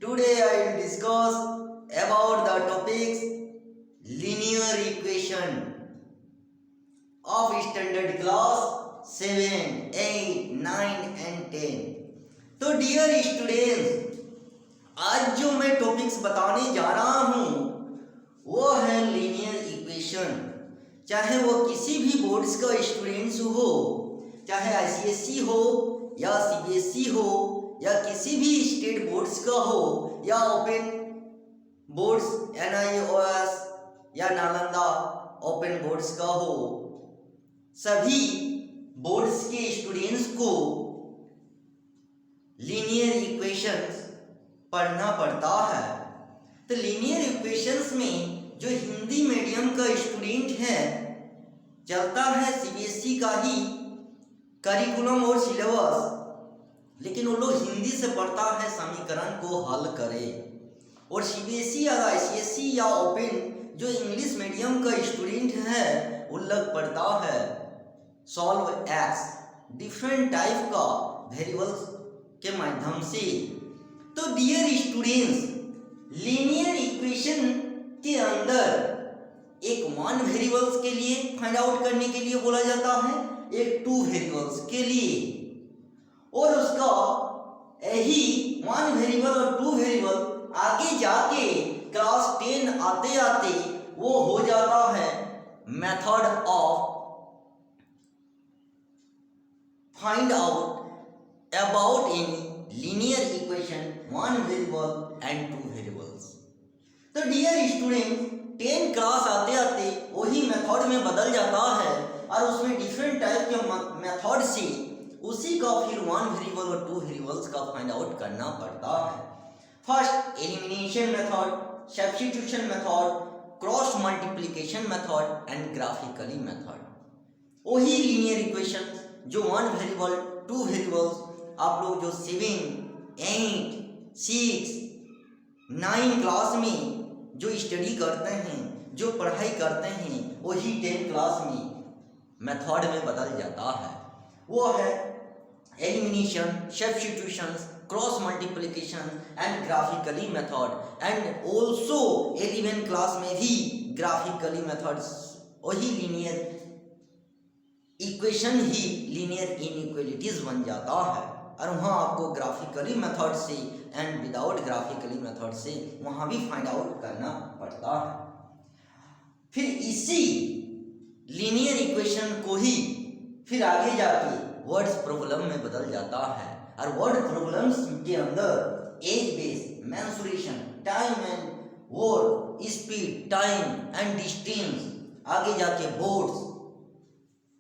Today I will discuss about the topics linear equation of standard class 7, 8, 9 and 10. तो dear students, आज जो मैं topics बताने जा रहा हूँ वो है लीनियर इक्वेशन। चाहे वो किसी भी बोर्ड्स का स्टूडेंट्स हो, चाहे आईसीएसई हो या सीबीएसई हो या किसी भी स्टेट बोर्ड्स का हो या ओपन बोर्ड्स एनआईओएस या नालंदा ओपन बोर्ड्स का हो, सभी बोर्ड्स के स्टूडेंट्स को लीनियर इक्वेशंस पढ़ना पड़ता है। तो लीनियर इक्वेशंस में जो हिंदी मीडियम का स्टूडेंट है, चलता है सीबीएसई का ही करिकुलम और सिलेबस, लेकिन वो लोग हिंदी से पढ़ता है समीकरण को हल करे। और सीबीएसई या आईसीएसई या ओपन जो इंग्लिश मीडियम का स्टूडेंट है वो लोग पढ़ता है सॉल्व एक्स डिफरेंट टाइप का वेरिएबल्स के माध्यम से। तो डियर स्टूडेंट्स, लीनियर इक्वेशन के अंदर एक वन वेरिएबल्स के लिए फाइंड आउट करने के लिए बोला जाता है, एक टू वेरिएबल्स के लिए, और उसका यही वन वेरिएबल और टू वेरिएबल आगे जाके क्लास 10 आते आते वो हो जाता है method of find out about in linear equation one variable and to variables. तो डियर स्टूडेंट, 10 क्लास आते आते वही मेथड में बदल जाता है और उसमें डिफरेंट टाइप के मेथड से उसी का फिर वन वेरिएबल और टू वेरिएबल्स का फाइंड आउट करना पड़ता है। First elimination method, substitution method, cross multiplication method and graphically method. वही लीनियर इक्वेशन जो वन वेरिएबल टू वेरिएबल्स आप लोग जो 7, 8, 6, 9 क्लास में जो स्टडी करते हैं, जो पढ़ाई करते हैं, वही 10 क्लास में मेथड में बदल जाता है। वो है elimination, substitution, cross multiplication and graphically method. And also 11 class में भी ग्राफिकली मेथड्स, वही लीनियर इक्वेशन ही लीनियर इनइक्वालिटीज बन जाता है और वहाँ आपको ग्राफिकली मेथड से एंड विदाउट ग्राफिकली मेथड से वहाँ भी फाइंड आउट करना पड़ता है। फिर इसी लीनियर इक्वेशन को ही फिर आगे जाके वर्ड्स प्रॉब्लम में बदल जाता है और वर्ड प्रॉब्लम्स के अंदर age base, mensuration, time and work, speed, time and distance, आगे जाके boards,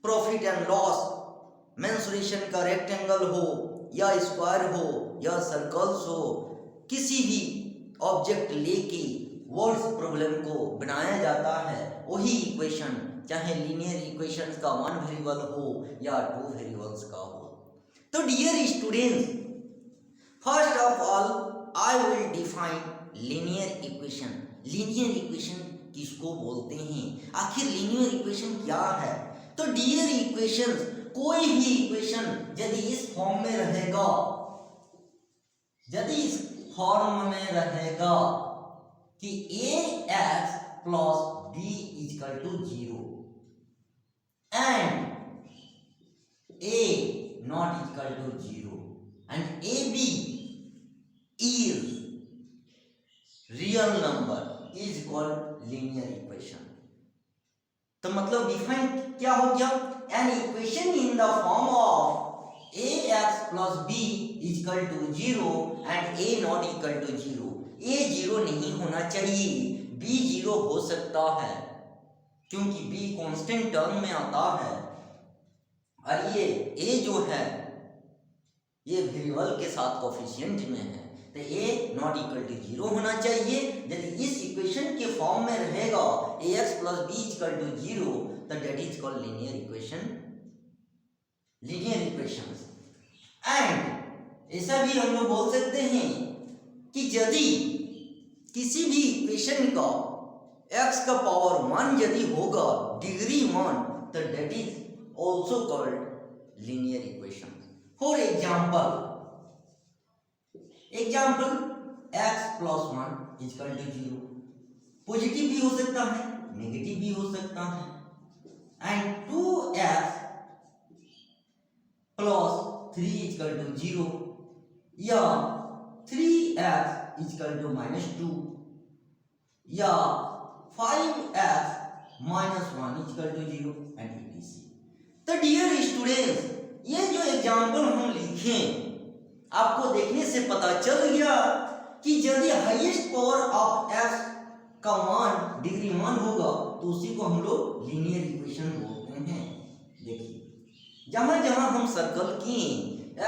profit and loss, mensuration का रेक्टेंगल हो या स्क्वायर हो या सर्कल्स हो, किसी भी ऑब्जेक्ट लेके वर्ड्स प्रॉब्लम को बनाया जाता है। वही इक्वेशन चाहे लीनियर इक्वेशंस का वन वेरिएबल हो या टू वेरिएबल्स का हो। तो dear students, first of all I will define linear equation. Linear equation किसको बोलते हैं, आखिर लीनियर इक्वेशन क्या है? तो डियर इक्वेशन, कोई भी इक्वेशन यदि इस फॉर्म में रहेगा, यदि इस फॉर्म में रहेगा कि ax plus b equal to 0 and a not equal to 0 and ab is real number is called linear equation। तो मतलब डिफाइन क्या हो गया? An equation in the form of ax plus b equal to 0 and a not equal to 0। a 0 नहीं होना चाहिए, b 0 हो सकता है क्योंकि b कांस्टेंट टर्म में आता है और ये a जो है ये वेरिएबल के साथ कोफिशिएंट में है, तो a नॉट इक्वल टू 0 होना चाहिए। यदि इस इक्वेशन के फॉर्म में रहेगा ax plus b equal to 0, तो that is called linear equation, linear equations. And ऐसा भी हम लोग बोल सकते हैं कि यदि किसी भी इक्वेशन का x का पावर 1 यदि होगा, डिग्री 1, तो that is also called linear equation. For example x plus 1 equal to 0। Positive भी हो सकता है, नेगेटिव भी हो सकता है। And 2x plus 3 equal to 0 या 3x इक्वल टू -2 या 5x -1 equal to 0 and etc। तो डियर स्टूडेंट्स, ये जो एग्जाम्पल हम लिखे आपको देखने से पता चल गया कि यदि हाईएस्ट पावर ऑफ x का मान डिग्री 1 होगा तो उसी को हम लोग लीनियर इक्वेशन बोलते हैं। देखिए जहां जहां हम सर्कल किए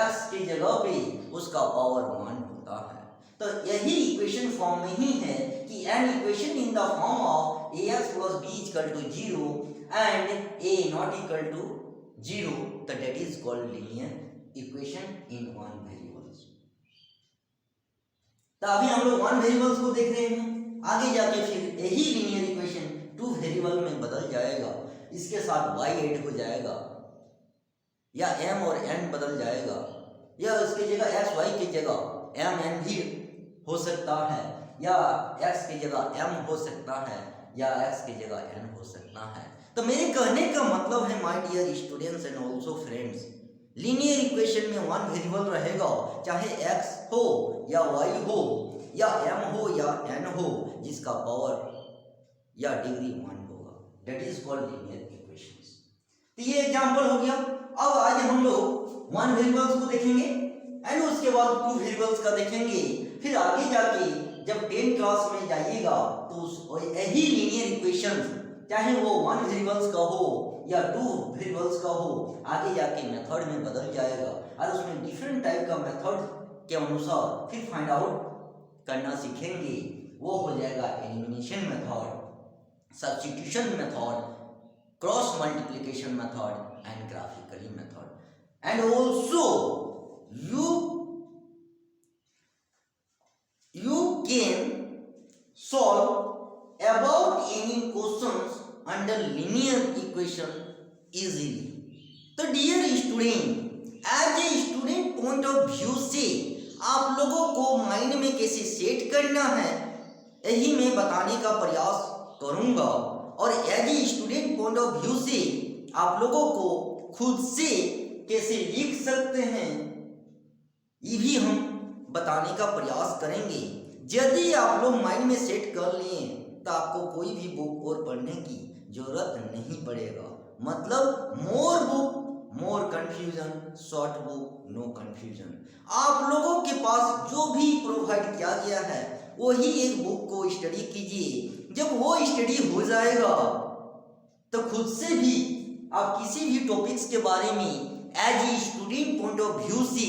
x की जगह पे उसका पावर 1 होता है। तो यही इक्वेशन फॉर्म में ही है कि N equation in the form of ax plus b equal to 0 and a not equal to 0, तो that is called linear equation in one variables। तो अभी हम लोग वन वेरिएबल्स को देख रहे हैं, आगे जाके फिर यही लीनियर इक्वेशन टू वेरिएबल में बदल जाएगा, इसके साथ y ऐड हो जाएगा या m और n बदल जाएगा या उसकी जगह x y की जगह m n भी हो सकता है या x की जगह m हो सकता है या x की जगह n हो सकता है। तो मेरे कहने का मतलब है my dear students and also friends, linear equation में वन वेरिएबल रहेगा, चाहे x हो या y हो या m हो या n हो, जिसका पावर या डिग्री 1 होगा, that is called linear equations. तो ये एग्जांपल हो गया। अब आज हम लोग वन वेरिएबल्स को देखेंगे एंड उसके बाद टू वेरिएबल्स का देखेंगे। फिर आगे जाके जब 10 क्लास में जाइएगा तो यही लीनियर इक्वेशन, चाहे वो वन वेरिएबल्स का हो या टू वेरिएबल्स का हो, आगे जाके मेथड में बदल जाएगा और उसमें डिफरेंट टाइप का मेथड के अनुसार फिर फाइंड आउट करना सीखेंगे। वो हो जाएगा elimination method, substitution method, cross multiplication method and graphically method. And also you can solve about any questions under linear equation easily। तो dear student, as a student point of view से आप लोगों को माइंड में कैसे set करना है यही मैं बताने का प्रयास करूंगा, और as a student point of view से आप लोगों को खुद से कैसे लिख सकते हैं ये भी हम बताने का प्रयास करेंगे। यदि आप लोग माइंड में सेट कर लिए तो आपको कोई भी बुक और पढ़ने की जरूरत नहीं पड़ेगा। मतलब more book more confusion, short book no confusion. आप लोगों के पास जो भी प्रोवाइड किया गया है वही एक बुक को स्टडी कीजिए। जब वो स्टडी हो जाएगा तो खुद से भी आप किसी भी टॉपिक्स के बारे में as a student point of view से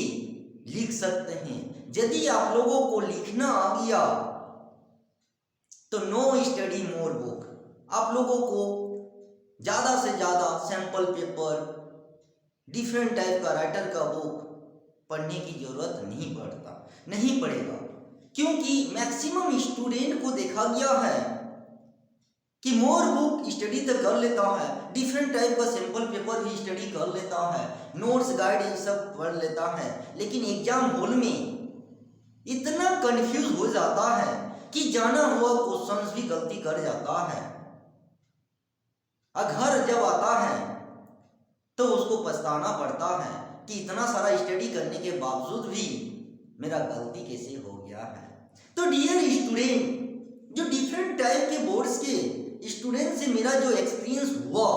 लिख सकते हैं। यदि आप लोगों को लिखना आ गया तो नो स्टडी मोर बुक, आप लोगों को ज़्यादा से ज़्यादा सैंपल पेपर, डिफरेंट टाइप का राइटर का बुक पढ़ने की जरूरत नहीं पड़ेगा, क्योंकि मैक्सिमम स्टूडेंट को देखा गया है कि मोर बुक स्टडी तो कर लेता है, डिफरेंट टाइप का सैंपल पेपर भी स्टडी कर लेता है, नोट्स गाइड ये सब पढ़ लेता है, लेकिन एग्जाम हॉल में इतना कंफ्यूज हो जाता है कि जाना हुआ क्वेश्चंस भी गलती कर जाता है, और घर जब आता है तो उसको पछताना पड़ता है कि इतना सारा स्टडी करने के बावजूद भी मेरा गलती कैसे हो गया है। तो डियर स्टूडेंट, जो डिफरेंट टाइप के बोर्ड्स के स्टूडेंट से मेरा जो एक्सपीरियंस हुआ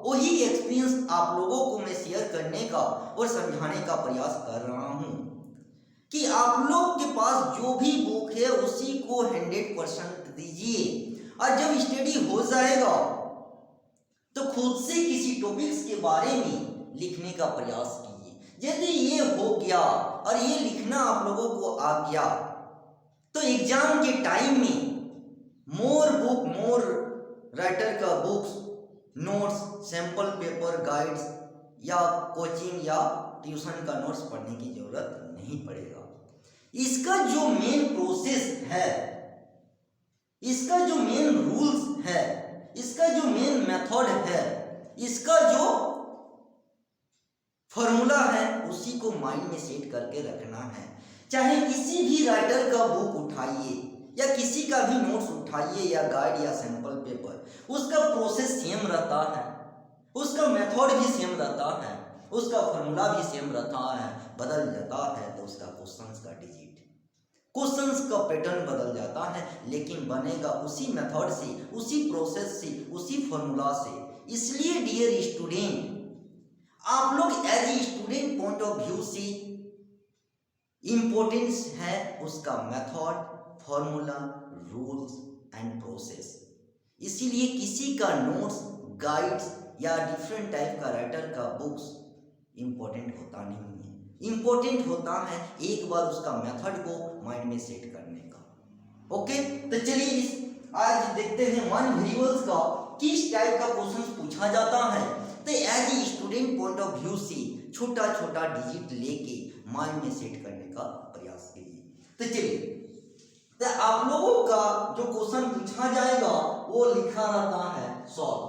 वही एक्सपीरियंस आप लोगों को मैं शेयर करने का और समझाने का प्रयास कर रहा हूँ कि आप लोग के पास जो भी बुक है उसी को 100% दीजिए, और जब स्टडी हो जाएगा तो खुद से किसी टॉपिक्स के बारे में लिखने का प्रयास कीजिए। यदि ये हो गया और ये लिखना आप लोगों को आ गया तो एग्जाम के टाइम में मोर बुक मोर राइटर का books, notes, sample paper, guides या कोचिंग या ट्यूशन का नोट्स पढ़ने की जरूरत नहीं पड़ेगा। इसका जो मेन प्रोसेस है, इसका जो मेन रूल्स है, इसका जो मेन मेथड है, इसका जो फॉर्मूला है उसी को माइंड में सेट करके रखना है। चाहे किसी भी राइटर का बुक उठाइए, या किसी का भी नोट्स उठाइए या गाइड या सैंपल पेपर, उसका प्रोसेस सेम रहता है, उसका मेथड भी सेम रहता है, उसका फॉर्मूला भी सेम रहता है। बदल जाता है तो उसका क्वेश्चंस का डिजिट, क्वेश्चंस का पैटर्न बदल जाता है, लेकिन बनेगा उसी मेथड से, उसी प्रोसेस से, उसी फॉर्मूला से। इसलिए डियर स्टूडेंट, आप लोग as a student point of view से इम्पोर्टेंस है उसका method, formula, rules and process. इसीलिए किसी का नोट्स, गाइड्स या डिफरेंट टाइप का राइटर का बुक्स इम्पोर्टेंट होता नहीं है। इम्पोर्टेंट होता है एक बार उसका मेथड को माइंड में सेट करने का। ओके, तो चलिए आज देखते हैं वन वेरिएबल्स का किस टाइप का क्वेश्चन पूछा जाता है। तो as a student point of view से छोटा छोटा डिजिट लेके माइंड में सेट करने का प्रयास कीजिए। तो चलिए, तो आप लोगों का जो क्वेश्चन पूछा जाएगा वो लिखा रहता है सॉल्व,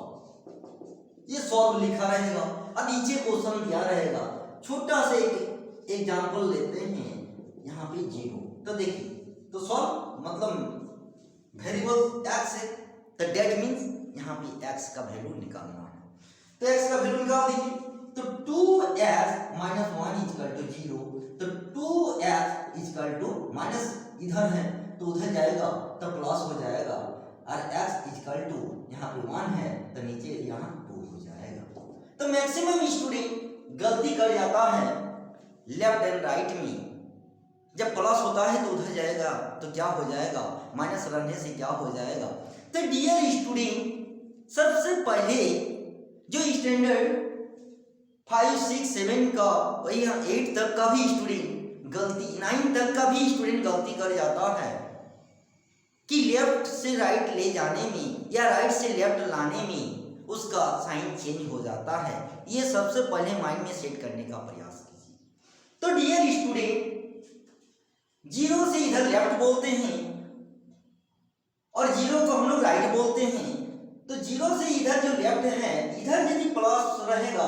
ये सॉल्व लिखा रहेगा और नीचे क्वेश्चन दिया रहेगा। छोटा से एक एग्जाम्पल लेते हैं, यहाँ पे 0, तो देखिए, तो सॉल्व मतलब वेरिएबल एक्स है, तो डेट मीन्स यहाँ पे एक्स का वैल्यू निकालना है। तो एक्स का वैल्यू निकाल दीजिए, तो 2x - 1 = 0, तो 2x = माइनस इधर है तो उधर जाएगा तो प्लस हो जाएगा, और x = यहाँ पे 1 है तो नीचे यहाँ 2 हो जाएगा। तो मैक्सिमम स्टूडेंट गलती कर जाता है लेफ्ट एंड राइट में। जब प्लस होता है तो उधर जाएगा तो क्या हो जाएगा, माइनस रहने से क्या हो जाएगा। तो डियर स्टूडेंट, सबसे पहले जो स्टैंडर्ड 5, 6, 7 का, वही 8 तक का भी स्टूडेंट गलती, 9 तक का भी स्टूडेंट गलती कर जाता है कि लेफ्ट से राइट ले जाने में या राइट से लेफ्ट लाने में उसका साइन चेंज हो जाता है। ये सबसे पहले माइंड में सेट करने का प्रयास कीजिए। तो डियर स्टूडेंट, 0 से इधर लेफ्ट बोलते हैं और 0 को हम लोग राइट बोलते हैं। तो 0 से इधर जो लेफ्ट है, इधर यदि प्लस रहेगा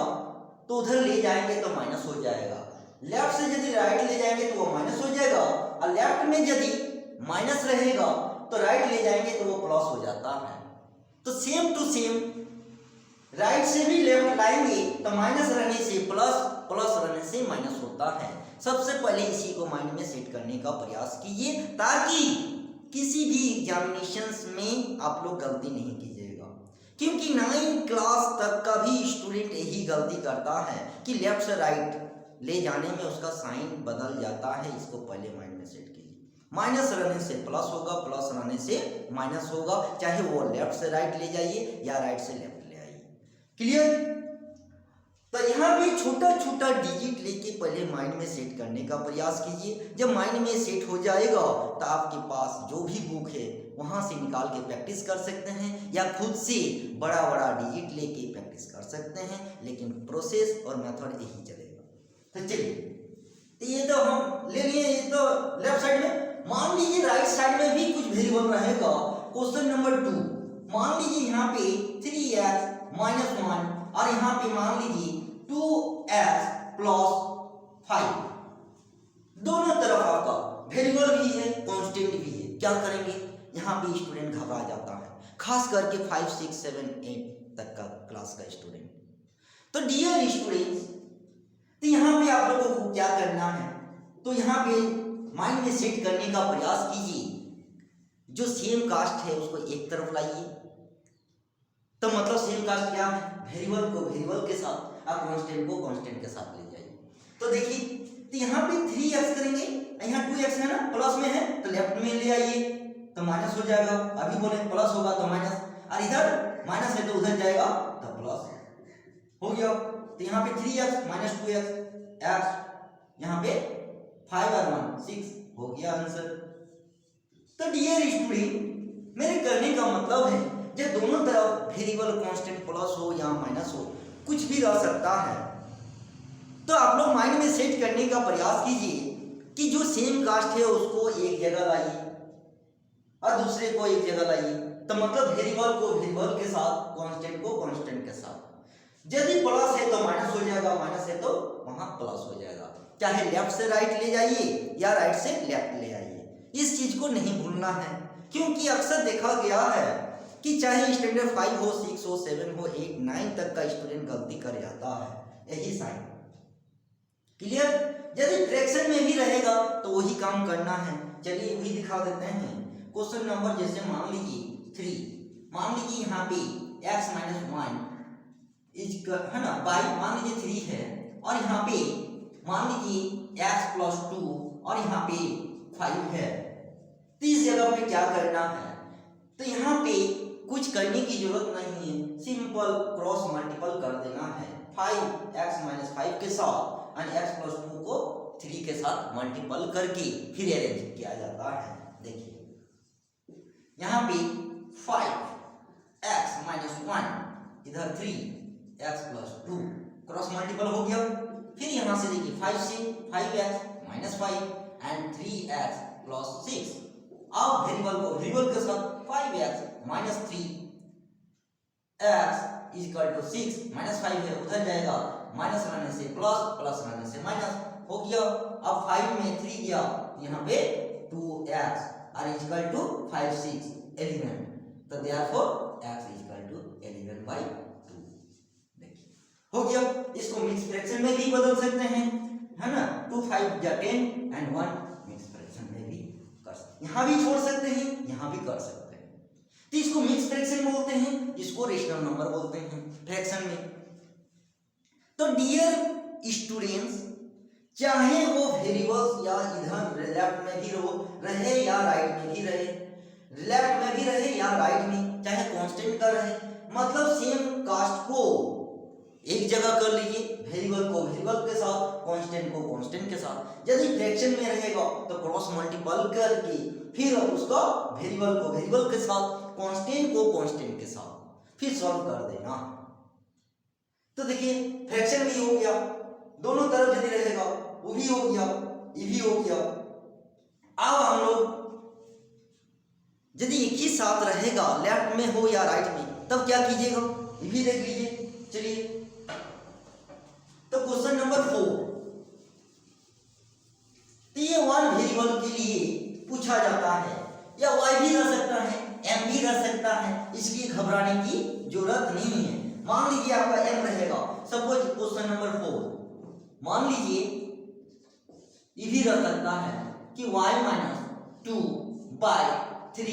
तो उधर ले जाएंगे तो माइनस हो जाएगा, लेफ्ट से यदि राइट ले जाएंगे तो वो माइनस हो जाएगा, और लेफ्ट में यदि माइनस रहेगा तो राइट ले जाएंगे तो वो प्लस हो जाता है। तो सेम टू सेम राइट से भी लेफ्ट लाएंगे तो माइनस रहने से प्लस, प्लस रहने से माइनस होता है। सबसे पहले इसी को माइंड में सेट करने का प्रयास कीजिए ताकि किसी भी एग्जामिनेशंस में आप लोग गलती नहीं कीजिएगा, क्योंकि 9 क्लास तक का भी स्टूडेंट यही गलती करता है कि लेफ्ट से राइट ले जाने में उसका साइन बदल जाता है। इसको पहले माइंड में सेट कीजिए। माइनस रहने से प्लस होगा, प्लस रहने से माइनस होगा, चाहे वो लेफ्ट से राइट ले जाइए या राइट से लेफ्ट ले आइए। क्लियर? तो यहाँ पे छोटा छोटा डिजिट लेके पहले माइंड में सेट करने का प्रयास कीजिए। जब माइंड में सेट हो जाएगा तो आपके पास जो भी बुक है वहाँ से निकाल के प्रैक्टिस कर सकते हैं या खुद से बड़ा बड़ा डिजिट लेके प्रैक्टिस कर सकते हैं, लेकिन प्रोसेस और मेथड यही चलेगा। तो चलिए, ये तो हम ले लिए, ये तो लेफ्ट साइड में। मान लीजिए राइट साइड में भी कुछ वेरिएबल रहेगा। क्वेश्चन नंबर 2, मान लीजिए यहाँ पे 3x - 1 और यहाँ पे मान लीजिए 2x + 5। दोनों तरफ आपका वेरिएबल भी है, कांस्टेंट भी है। क्या करेंगे? यहाँ पे स्टूडेंट घबरा जाता है, खास करके 5, 6, 7, 8 तक का क्लास का स्टूडेंट। तो डियर स्टूडेंट्स, तो यहाँ पे आप लोगों को क्या करना है, तो यहाँ पे माइंड में सेट करने का प्रयास कीजिए। जो सेम कास्ट है उसको एक तरफ लाइए। तो मतलब सेम कास्ट क्या है? वेरिएबल को वेरिएबल के साथ और कांस्टेंट को कांस्टेंट के साथ ले जाइए। तो देखिए, तो यहाँ पे 3x करेंगे, यहाँ 2x है ना, प्लस में है तो लेफ्ट में ले आइए तो माइनस हो जाएगा। अभी बोले प्लस होगा तो माइनस, और इधर माइनस है तो उधर जाएगा तो प्लस हो गया। तो यहाँ पे 3x - 2x, x यहाँ पे 5 और 1 6 हो गया आंसर। तो डियर स्टूडेंट, मेरे करने का मतलब है जब दोनों तरफ वेरिएबल कांस्टेंट प्लस हो या माइनस हो, कुछ भी रह सकता है, तो आप लोग माइंड में सेट करने का प्रयास कीजिए कि जो सेम कास्ट है उसको एक जगह लाइए और दूसरे को एक जगह लाइए। तो मतलब वेरिएबल को वेरिएबल के साथ, कांस्टेंट को कांस्टेंट के साथ। यदि प्लस है तो माइनस हो जाएगा, माइनस है तो वहां प्लस हो जाएगा। चाहे लेफ्ट से राइट ले जाइए या राइट से लेफ्ट ले आइए। इस चीज को नहीं भूलना है, क्योंकि अक्सर देखा गया है कि चाहे स्टैंडर्ड 5 हो, 6 हो, 7 हो, 8, 9 तक का स्टूडेंट गलती कर जाता है, यही साइन। क्लियर? यदि फ्रैक्शन में भी रहेगा तो वही काम करना है। चलिए वही दिखा देते हैं। क्वेश्चन नंबर जैसे मान लीजिए 3, मान लीजिए यहाँ पे x माइनस 1 है ना, बाई मान लीजिए 3 है, और यहाँ पे मान लीजिए x प्लस 2 और यहाँ पे 5 है। तो इस जगह पे क्या करना है? तो यहाँ पे कुछ करने की जरूरत नहीं है, सिंपल क्रॉस मल्टीपल कर देना है 5x माइनस 5 के साथ, और x प्लस 2 को 3 के साथ मल्टीपल करके फिर अरेंज किया जाता है। देखिए यहाँ पे 5x माइनस 1, इधर 3x प्लस 2 क्रॉस मल्टीपल हो गया। फिर यहाँ से देखिए 5 से 5x minus 5 and 3x plus 6। अब वेरिएबल के साथ 5x minus 3x equal to 6 minus 5 है, उधर जाएगा, माइनस रहने से प्लस, प्लस रहने से माइनस हो गया। अब 5 में 3 गया, यहाँ पे 2x और इक्वल टू 5 6 11, तो देयरफॉर x इक्वल टू 11/2। देखिए हो गया। इसको मिक्स फ्रैक्शन में भी बदल सकते हैं, है ना, 2 5 या 10 एंड 1 मिक्स फ्रैक्शन में भी कर सकते हैं, यहाँ भी छोड़ सकते हैं, यहाँ भी कर सकते हैं। तो इसको मिक्स फ्रैक्शन बोलते हैं, इसको रेशनल नंबर बोलते हैं फ्रैक्शन में। तो डियर स्टूडेंट्स, चाहे वो वेरिएबल्स या इधर लेफ्ट में भी रहे या राइट में भी रहे, लेफ्ट में भी रहे या राइट में, चाहे कांस्टेंट का रहे, मतलब सेम कास्ट को एक जगह कर लीजिए, वेरिएबल को वेरिएबल के साथ, कांस्टेंट को कांस्टेंट के साथ। यदि फ्रैक्शन में रहेगा तो क्रॉस मल्टीपल करके फिर उसका वेरिएबल को वेरिएबल के साथ, कांस्टेंट को कांस्टेंट के साथ फिर सॉल्व कर देना। तो देखिए फ्रैक्शन भी हो गया, दोनों तरफ यदि रहेगा वो भी हो गया, ये भी हो गया। अब हम लोग यदि एक ही साथ रहेगा, लेफ्ट में हो या राइट में, तब क्या कीजिएगा, ये भी देख लीजिए। चलिए तो क्वेश्चन नंबर 4, तो ये 1 वेरिएबल के लिए पूछा जाता है, या y भी रह सकता है, m भी रह सकता है, इसलिए घबराने की जरूरत नहीं है। मान लीजिए आपका m रहेगा, सपोज क्वेश्चन नंबर 4, मान लीजिए ये भी रह सकता है कि y minus 2/3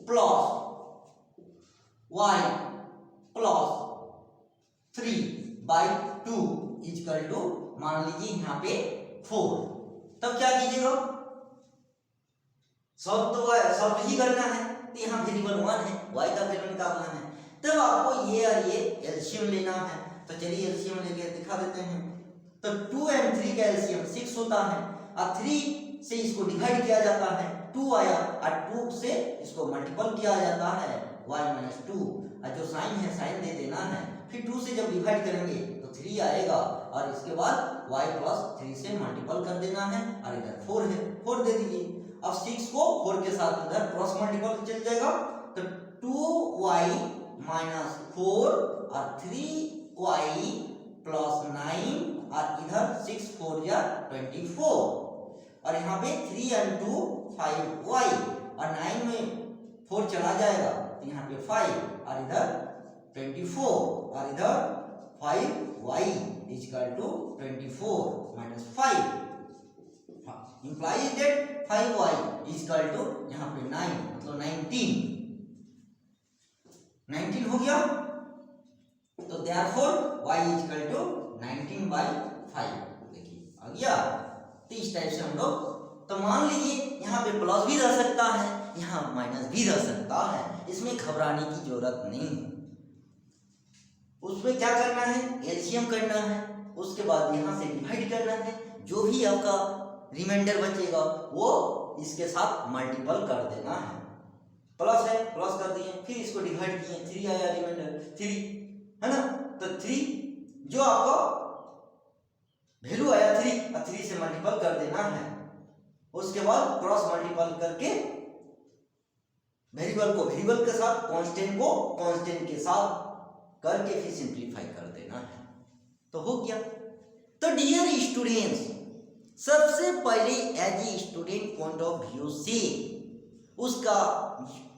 plus y plus 3/2 equal to, मान लीजिए यहाँ पे 4। तब क्या कीजिएगा, सॉल्व ही करना है। तो यहाँ वेरिएबल 1 है, y का वैल्यू निकालना है, तब आपको ये और ये एलसीएम लेना है। तो चलिए एलसीएम लेके दिखा देते हैं। तो 2 और 3 का एलसीएम 6 होता है, और 3 से इसको डिवाइड किया जाता है, 2 आया, और 2 से इसको मल्टीपल किया जाता है, y माइनस 2, और जो साइन है साइन दे देना है। फिर 2 से जब डिवाइड करेंगे तो 3 आएगा, और इसके बाद y प्लस 3 से मल्टीपल कर देना है, और इधर 4 है, 4 दे दीजिए। अब 6 को 4 के साथ इधर क्रॉस मल्टीपल चल जाएगा, तो 2y माइनस 4 और 3y प्लस 9, और इधर 6 4 या 24, और यहाँ पे 3 और 2 5y, और 9 में 4 चला जाएगा, तो यहाँ पे 5, और इधर 24, और इधर 5y इक्वल टू 24 माइनस 5, implies that 5y equal to यहाँ पे 9, मतलब 19 हो गया। तो therefore y इक्वल टू 19/5। देखिए आ गया। तो इस टाइप से हम लोग, तो मान लीजिए यहाँ पे प्लस भी रह सकता है, यहाँ माइनस भी रह सकता है, इसमें घबराने की जरूरत नहीं है। उसमें क्या करना है, एलसीएम करना है, उसके बाद यहाँ से डिवाइड करना है, जो भी आपका रिमाइंडर बचेगा वो इसके साथ मल्टीपल कर देना है। प्लस है, प्लस कर दिए, फिर इसको डिवाइड किए, 3 आया रिमाइंडर 3, है ना। तो 3 जो आपका वैल्यू आया 3, और 3 से मल्टीपल कर देना है। उसके बाद क्रॉस मल्टीपल करके वेरिएबल को वेरिएबल के साथ, कांस्टेंट को कांस्टेंट के साथ करके फिर सिंपलीफाई कर देना है, तो हो गया। तो डियर स्टूडेंट्स, सबसे पहले as a student point of view से उसका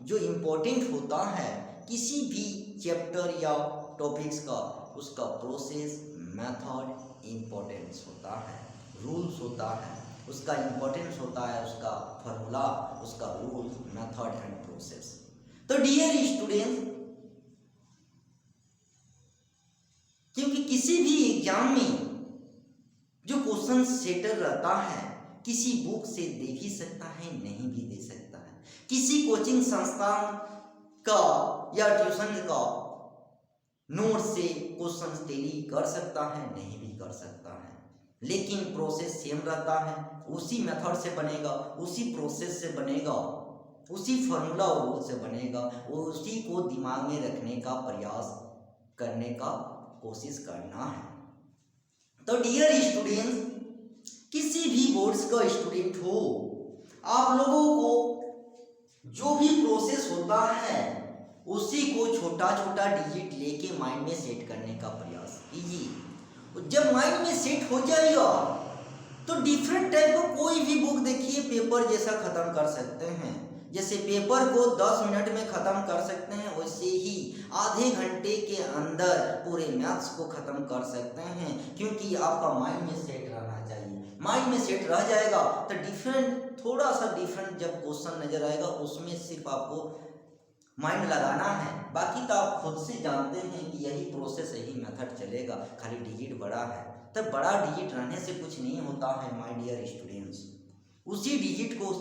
जो इम्पोर्टेंट होता है किसी भी चैप्टर या टॉपिक्स का, उसका प्रोसेस, मेथड इम्पोर्टेंस होता है, रूल्स होता है, उसका इम्पोर्टेंस होता है, उसका फॉर्मूला, उसका रूल्स, मेथड एंड प्रोसेस। तो डियर स्टूडेंट्स, क्योंकि किसी भी एग्जाम में जो क्वेश्चन सेटर रहता है किसी बुक से दे भी सकता है, नहीं भी दे सकता है, किसी कोचिंग संस्थान का या ट्यूशन का नोट से क्वेश्चन टेली कर सकता है, नहीं भी कर सकता है, लेकिन प्रोसेस सेम रहता है, उसी मेथड से बनेगा, उसी प्रोसेस से बनेगा, उसी फॉर्मूला और रूल से बनेगा, उसी को दिमाग में रखने का प्रयास करने का कोशिश करना है। तो डियर स्टूडेंट्स, किसी भी बोर्ड्स का स्टूडेंट हो, आप लोगों को जो भी प्रोसेस होता है उसी को छोटा छोटा डिजिट लेके माइंड में सेट करने का प्रयास कीजिए। जब माइंड में सेट हो जाएगा तो डिफरेंट टाइप का कोई भी बुक देखिए पेपर जैसा खत्म कर सकते हैं। जैसे पेपर को 10 मिनट में खत्म कर सकते हैं, वैसे ही आधे घंटे के अंदर पूरे मैथ्स को खत्म कर सकते हैं, क्योंकि आपका माइंड में सेट रहना चाहिए। माइंड में सेट रह जाएगा तो डिफरेंट, थोड़ा सा डिफरेंट जब क्वेश्चन नजर आएगा उसमें सिर्फ आपको माइंड लगाना है, बाकी तो आप खुद से जानते हैं कि यही प्रोसेस, यही मेथड चलेगा, खाली डिजिट बड़ा है। तब बड़ा डिजिट रहने से कुछ नहीं होता है माय डियर स्टूडेंट्स। उसी डिजिट को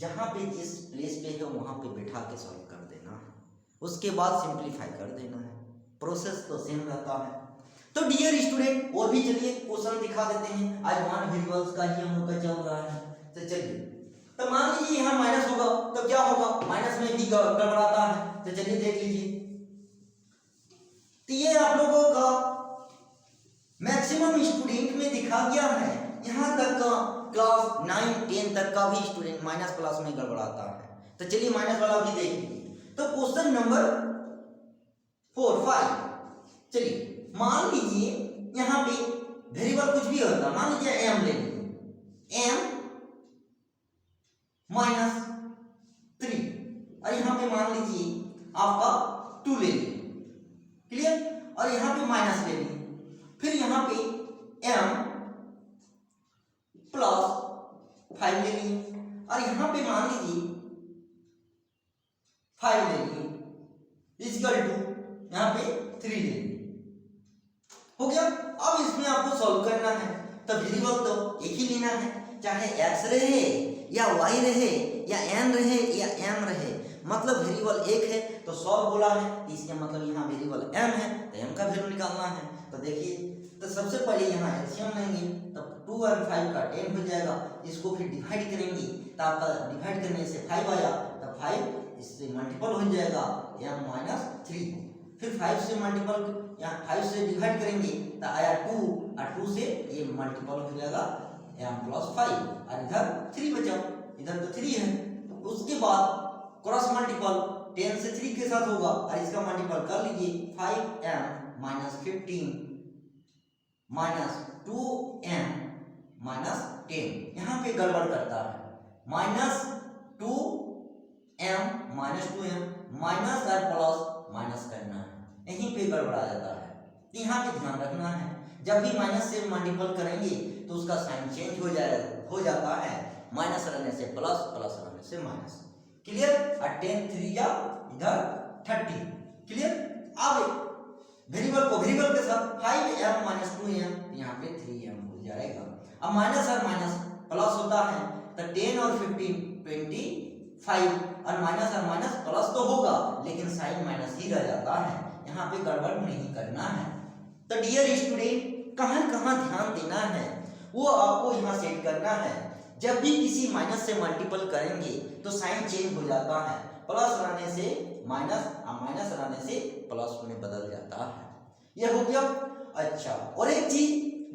जहाँ पे जिस प्लेस पे है वहाँ पे बैठा के सॉल्व कर देना है, उसके बाद सिंप्लीफाई कर देना है, प्रोसेस तो सेम रहता है। तो डियर स्टूडेंट, और भी चलिए क्वेश्चन दिखा देते हैं। आज वन वेरिएबल्स का ही हम लोग का चल रहा है, तो चलिए, तो मान लीजिए यहाँ माइनस होगा तो क्या होगा, माइनस में भी गड़बड़ाता है, तो चलिए देख लीजिए। तो ये आप लोगों का मैक्सिमम स्टूडेंट में दिखा गया है, यहाँ तक का क्लास 9, 10 तक का भी स्टूडेंट माइनस प्लस में गड़बड़ाता है। तो चलिए माइनस वाला भी देख लीजिए। तो क्वेश्चन नंबर 4, 5, चलिए मान लीजिए यहाँ पे वेरिएबल कुछ भी होता, मान लीजिए m ले लीजिए, m -3, और यहाँ पे मान लीजिए आपका 2 ले लीजिए, क्लियर, और यहाँ पे माइनस ले लीजिए, फिर यहाँ पे m +5 ले लीजिए, और यहाँ पे मान लीजिए 5 ले लीजिए, इक्वल टू यहाँ पे 3 ले लीजिए। हो गया। अब इसमें आपको सॉल्व करना है, तो वेरिएबल तो एक ही लेना है, चाहे x रहे या y रहे या n रहे या m रहे, मतलब वेरिएबल एक है तो सॉल्व बोला है, इसका मतलब यहाँ वेरिएबल m है तो m का वैल्यू निकालना है। तो देखिए, तो सबसे पहले यहाँ एलसीएम लेंगे, तब 2 और 5 का 10 हो जाएगा, इसको फिर डिवाइड करेंगे तो आपका डिवाइड करने से 5 आया, तो 5 इससे मल्टीपल हो जाएगा m-3, फिर 5 से मल्टीपल, यहाँ 5 से डिवाइड करेंगे तो आया 2, और 2 से ये मल्टीपल हो जाएगा m+5, और इधर 3 बचा, इधर तो 3 है। उसके बाद क्रॉस मल्टीपल 10 से 3 के साथ होगा, और इसका मल्टीपल कर लीजिए, 5m-15 -2m -10, यहाँ पे गड़बड़ करता है, -2m -2m माइनस और प्लस माइनस करना है, यहीं पे गड़बड़ा जाता है। यहाँ पे ध्यान रखना है, जब भी माइनस से मल्टीपल करेंगे तो उसका साइन चेंज हो जाता है, माइनस रहने से प्लस, प्लस रहने से माइनस, क्लियर। और 10 3 या इधर 30, क्लियर। अब वेरिएबल को वेरिएबल के साथ 5m -2m, यहाँ पे 3m हो जाएगा। अब माइनस और माइनस प्लस होता है, तो 10 और 15 25, और माइनस प्लस तो होगा लेकिन साइन माइनस ही रह जाता है, यहाँ पे गड़बड़ नहीं करना है। तो डियर स्टूडेंट, कहाँ कहाँ ध्यान देना है वो आपको यहाँ सेट करना है। जब भी किसी माइनस से मल्टीपल करेंगे तो साइन चेंज हो जाता है, प्लस रहने से माइनस और माइनस रहने से प्लस में बदल जाता है, ये हो गया। अच्छा, और एक चीज,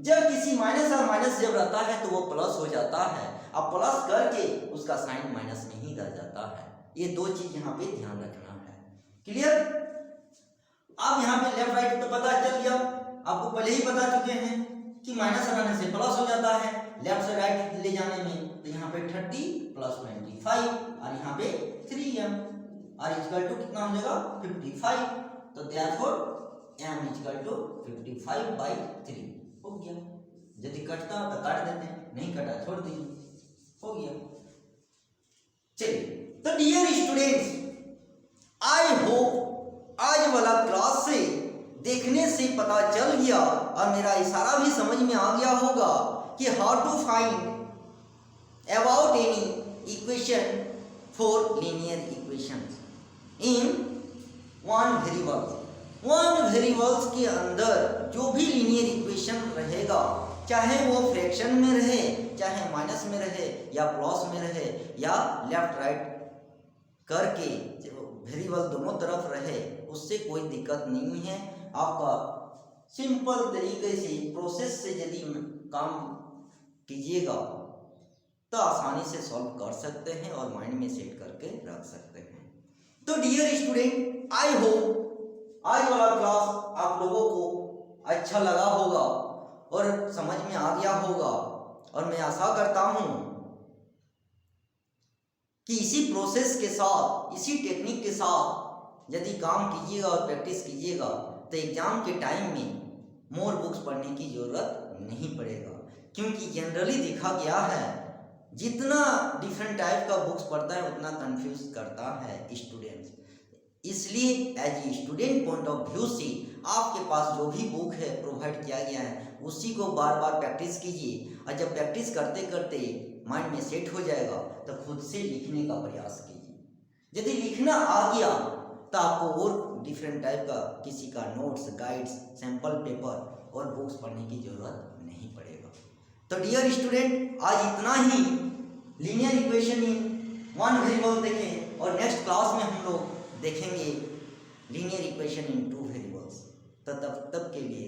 जब किसी माइनस और माइनस जब रहता है तो वो प्लस हो जाता है, अब प्लस करके उसका साइन माइनस में ही रह जाता है। ये दो चीज यहाँ पे ध्यान रखना है, क्लियर। अब यहाँ पे लेफ्ट राइट तो पता चल गया, आपको पहले ही बता चुके हैं कि माइनस रहने से प्लस हो जाता है, लेफ्ट से राइट ले जाने में, तो यहाँ पे 30 प्लस 25 और यहाँ पे 3m और इक्वल टू कितना हो जाएगा 55। तो देयरफॉर m इक्वल टू 55/3 हो गया। यदि कटता तो काट देते हैं, नहीं कटा छोड़ दीजिए, हो गया। चलिए, तो डियर स्टूडेंट्स, आई होप आज वाला क्लास से देखने से पता चल गया और मेरा इशारा भी समझ में आ गया होगा कि how to find about any equation for linear equations in one variables के अंदर जो भी लीनियर इक्वेशन रहेगा, चाहे वो फ्रैक्शन में रहे, चाहे माइनस में रहे या प्लस में रहे या लेफ्ट राइट करके वेरिएबल दोनों तरफ रहे, उससे कोई दिक्कत नहीं है। आपका सिंपल तरीके से प्रोसेस से यदि काम कीजिएगा तो आसानी से सॉल्व कर सकते हैं और माइंड में सेट करके रख सकते हैं। तो डियर स्टूडेंट, आई होप आज वाला क्लास आप लोगों को अच्छा लगा होगा और समझ में आ गया होगा और मैं आशा करता हूं कि इसी प्रोसेस के साथ, इसी टेक्निक के साथ यदि काम कीजिएगा और प्रैक्टिस कीजिएगा तो एग्जाम के टाइम में मोर बुक्स पढ़ने की जरूरत नहीं पड़ेगा, क्योंकि जनरली देखा गया है जितना डिफरेंट टाइप का बुक्स पढ़ता है उतना कंफ्यूज करता है स्टूडेंट्स। इसलिए as a student point of view से आपके पास जो भी बुक है प्रोवाइड किया गया है उसी को बार बार प्रैक्टिस कीजिए और जब प्रैक्टिस करते करते माइंड में सेट हो जाएगा तो खुद से लिखने का प्रयास कीजिए। यदि लिखना आ गया तो आपको और डिफरेंट टाइप का किसी का नोट्स, गाइड्स, सैंपल पेपर और बुक्स पढ़ने की जरूरत नहीं पड़ेगा। तो डियर स्टूडेंट, आज इतना ही linear equation in one variable देखें और नेक्स्ट क्लास में हम लोग देखेंगे linear equation in two variables. तो तब के लिए